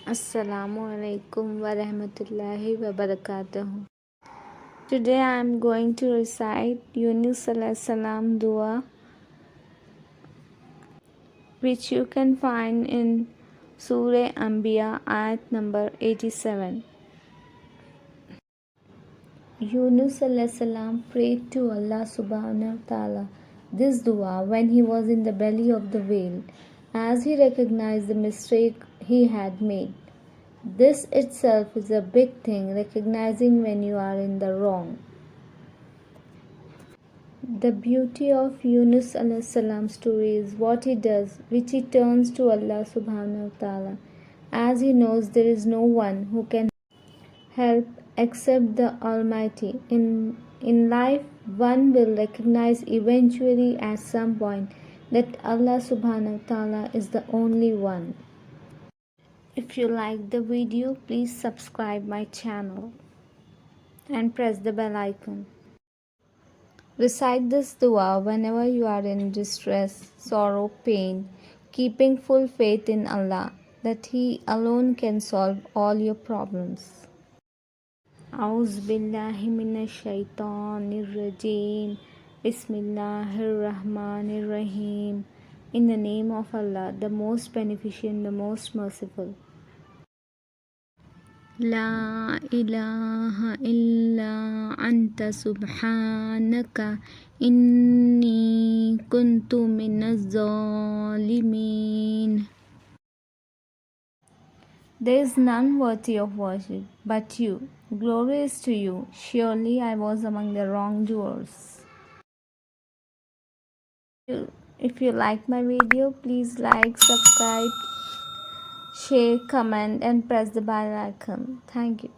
Assalamu alaikum wa rahmatullahi wa barakatuh. Today I am going to recite Yunus alayhi salam dua, which you can find in Surah Anbiya, Ayat number 87. Yunus alayhi salam prayed to Allah subhanahu wa ta'ala this dua when he was in the belly of the whale, as he recognized the mistake he had made. This itself is a big thing, recognizing when you are in the wrong. The beauty of Yunus alayhi salam's story is what he does, which he turns to Allah subhanahu wa ta'ala, as he knows there is no one who can help except the Almighty. In life, one will recognize eventually at some point that Allah subhanahu wa ta'ala is the only one. If you like the video, please subscribe my channel and press the bell icon. Recite this dua whenever you are in distress, sorrow, pain, keeping full faith in Allah that He alone can solve all your problems. A'udhu billahi minash shaitanir rajim. Bismillahir Rahmanir Rahim. In the name of Allah, the most beneficent, the most merciful. La ilaha illa anta subhanaka inni kuntu minaz zalimin. There is none worthy of worship but you. Glory is to you. Surely I was among the wrongdoers. If you like my video, please like, subscribe, share, comment and press the bell icon. Thank you.